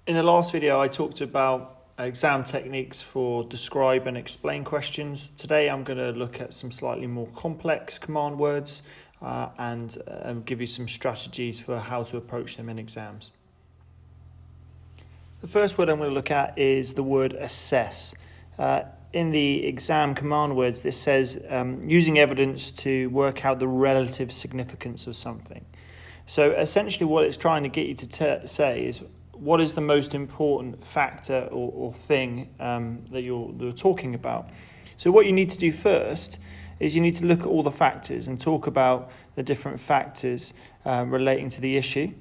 In the last video, I talked about exam techniques for describe and explain questions. Today, I'm going to look at some slightly more complex command words and give you some strategies for how to approach them in exams. The first word I'm going to look at is the word assess. In the exam command words, this says using evidence to work out the relative significance of something. So essentially what it's trying to get you to say is, what is the most important factor or thing that you're talking about? So what you need to do first is you need to look at all the factors and talk about the different factors relating to the issue.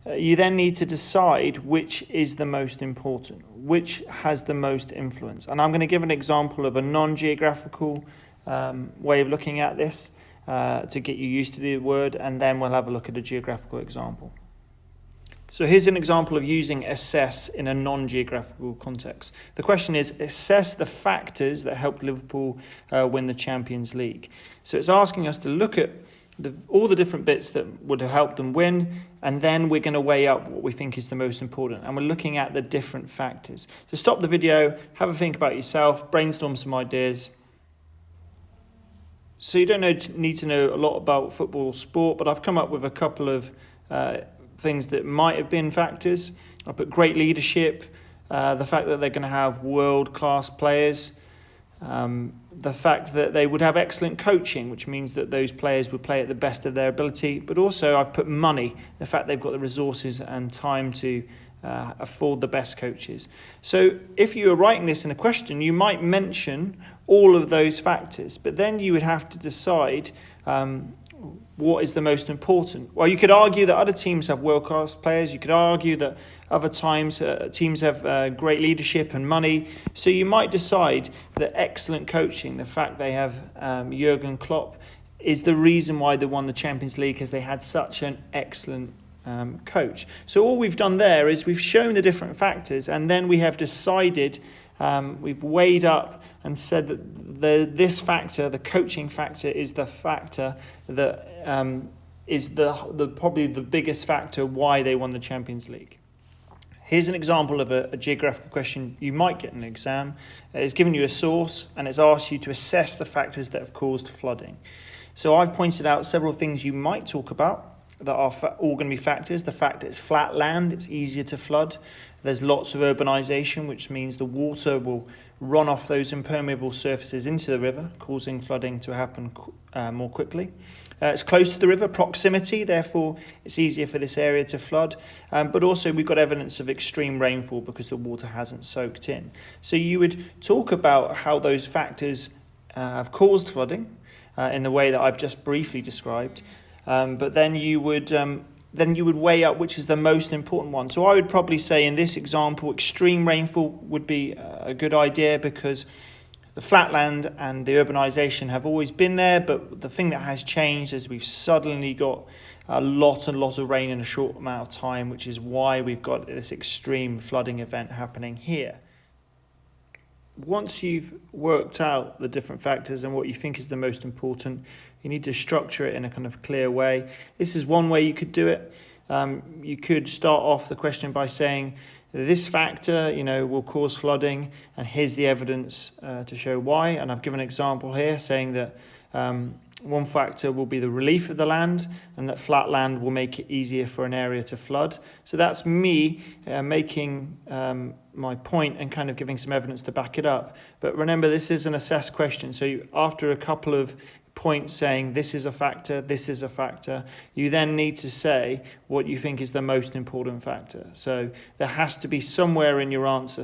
You then need to decide which is the most important, which has the most influence. And I'm going to give an example of a non-geographical way of looking at this to get you used to the word, and then we'll have a look at a geographical example. So here's an example of using assess in a non-geographical context. The question is, assess the factors that helped Liverpool win the Champions League. So it's asking us to look at all the different bits that would have helped them win, and then we're going to weigh up what we think is the most important. And we're looking at the different factors. So stop the video, have a think about yourself, brainstorm some ideas. So you don't need to know a lot about football or sport, but I've come up with a couple of things that might have been factors. I put great leadership, the fact that they're going to have world-class players, the fact that they would have excellent coaching, which means that those players would play at the best of their ability, but also I've put money, the fact they've got the resources and time to afford the best coaches. So if you were writing this in a question, you might mention all of those factors, but then you would have to decide what is the most important. Well, you could argue that other teams have world-class players. You could argue that other times teams have great leadership and money. So you might decide that excellent coaching, the fact they have Jurgen Klopp, is the reason why they won the Champions League, because they had such an excellent coach. So all we've done there is we've shown the different factors, and then we have decided, we've weighed up and said that this factor, the coaching factor, is the factor that is probably the biggest factor why they won the Champions League. Here's an example of a geographical question you might get in an exam. It's given you a source and it's asked you to assess the factors that have caused flooding. So I've pointed out several things you might talk about that are all going to be factors. The fact that it's flat land, it's easier to flood. There's lots of urbanisation, which means the water will run off those impermeable surfaces into the river, causing flooding to happen more quickly. It's close to the river, proximity, therefore it's easier for this area to flood. But also we've got evidence of extreme rainfall because the water hasn't soaked in. So you would talk about how those factors have caused flooding in the way that I've just briefly described. But then you would weigh up which is the most important one. So I would probably say in this example, extreme rainfall would be a good idea because the flatland and the urbanisation have always been there, but the thing that has changed is we've suddenly got a lot of rain in a short amount of time, which is why we've got this extreme flooding event happening here. Once you've worked out the different factors and what you think is the most important, you need to structure it in a kind of clear way. This is one way you could do it. You could start off the question by saying, this factor, will cause flooding, and here's the evidence to show why. And I've given an example here saying that one factor will be the relief of the land, and that flat land will make it easier for an area to flood. So that's me making my point and kind of giving some evidence to back it up. But remember, this is an assessed question. So after a couple of points saying this is a factor, you then need to say what you think is the most important factor. So there has to be somewhere in your answer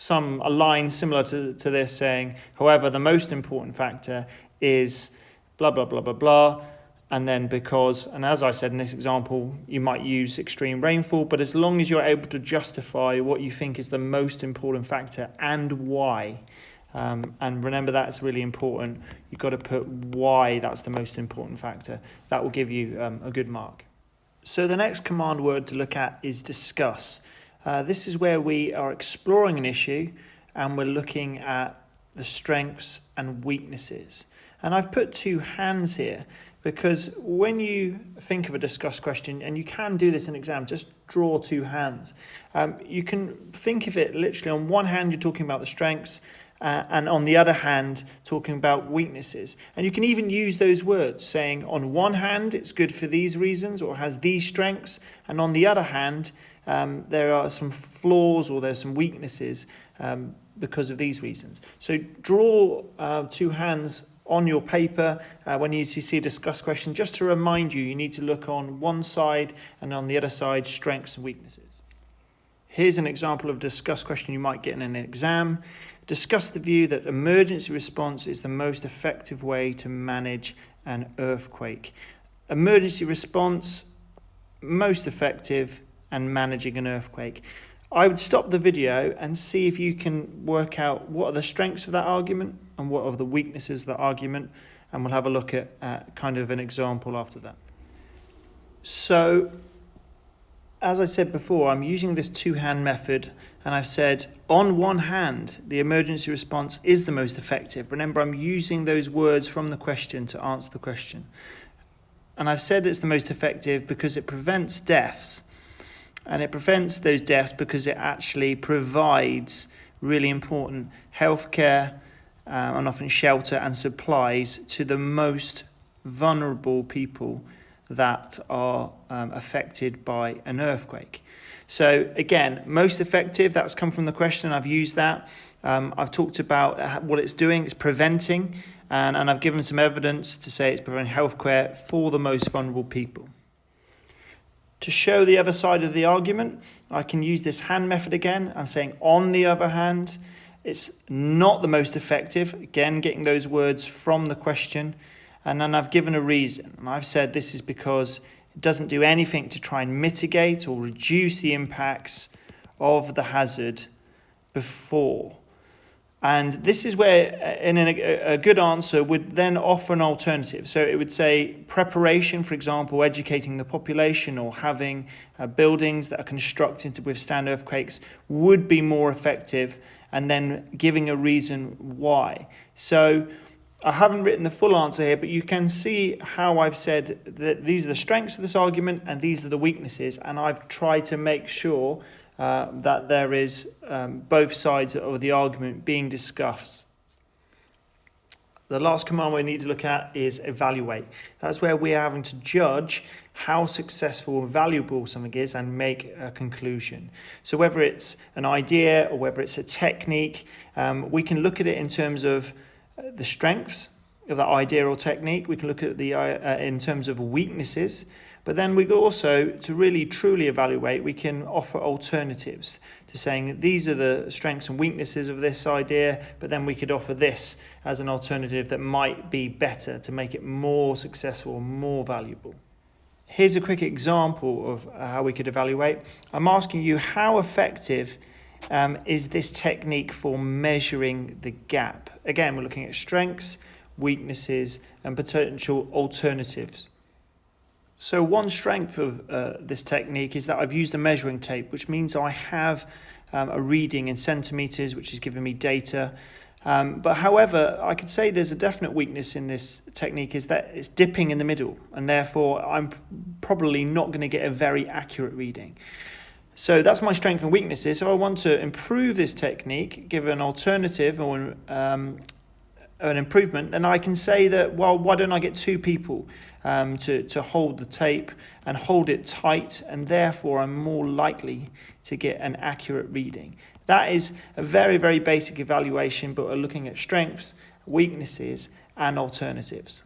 a line similar to this saying, however, the most important factor is blah, blah, blah, blah, blah, and then because, and as I said in this example, you might use extreme rainfall, but as long as you're able to justify what you think is the most important factor and why, and remember that's really important, you've got to put why that's the most important factor. That will give you a good mark. So the next command word to look at is discuss. This is where we are exploring an issue and we're looking at the strengths and weaknesses. And I've put two hands here Because when you think of a discuss question, and you can do this in exam, just draw two hands. You can think of it literally on one hand, you're talking about the strengths, and on the other hand, talking about weaknesses. And you can even use those words, saying on one hand, it's good for these reasons or has these strengths, and on the other hand, there are some flaws or there's some weaknesses because of these reasons. So draw two hands on your paper when you see a discuss question, just to remind you, you need to look on one side and on the other side, strengths and weaknesses. Here's an example of a discuss question you might get in an exam. Discuss the view that emergency response is the most effective way to manage an earthquake. Emergency response, most effective, and managing an earthquake. I would stop the video and see if you can work out what are the strengths of that argument and what are the weaknesses of that argument, and we'll have a look at kind of an example after that. So, as I said before, I'm using this two-hand method, and I've said on one hand, the emergency response is the most effective. Remember, I'm using those words from the question to answer the question. And I've said it's the most effective because it prevents deaths. And it prevents those deaths because it actually provides really important healthcare and often shelter and supplies to the most vulnerable people that are affected by an earthquake. So again, most effective, that's come from the question. I've used that. I've talked about what it's doing. It's preventing, and I've given some evidence to say it's providing healthcare for the most vulnerable people. To show the other side of the argument, I can use this hand method again. I'm saying, on the other hand, it's not the most effective. Again, getting those words from the question. And then I've given a reason. And I've said this is because it doesn't do anything to try and mitigate or reduce the impacts of the hazard before. And this is where a good answer would then offer an alternative. So it would say preparation, for example, educating the population or having buildings that are constructed to withstand earthquakes would be more effective, and then giving a reason why. So I haven't written the full answer here, but you can see how I've said that these are the strengths of this argument and these are the weaknesses, and I've tried to make sure that there is both sides of the argument being discussed. The last command we need to look at is evaluate. That's where we're having to judge how successful and valuable something is and make a conclusion. So whether it's an idea or whether it's a technique, we can look at it in terms of the strengths of that idea or technique. We can look at the in terms of weaknesses. But then we can also, to really truly evaluate, we can offer alternatives to saying these are the strengths and weaknesses of this idea, but then we could offer this as an alternative that might be better to make it more successful, more valuable. Here's a quick example of how we could evaluate. I'm asking you, how effective is this technique for measuring the gap? Again, we're looking at strengths, weaknesses, and potential alternatives. So one strength of this technique is that I've used a measuring tape, which means I have a reading in centimetres, which is giving me data. But however, I could say there's a definite weakness in this technique, is that it's dipping in the middle, and therefore I'm probably not going to get a very accurate reading. So that's my strength and weaknesses. If I want to improve this technique, give an alternative or an improvement, then I can say that, well, why don't I get two people to hold the tape and hold it tight, and therefore I'm more likely to get an accurate reading. That is a very, very basic evaluation, but we're looking at strengths, weaknesses, and alternatives.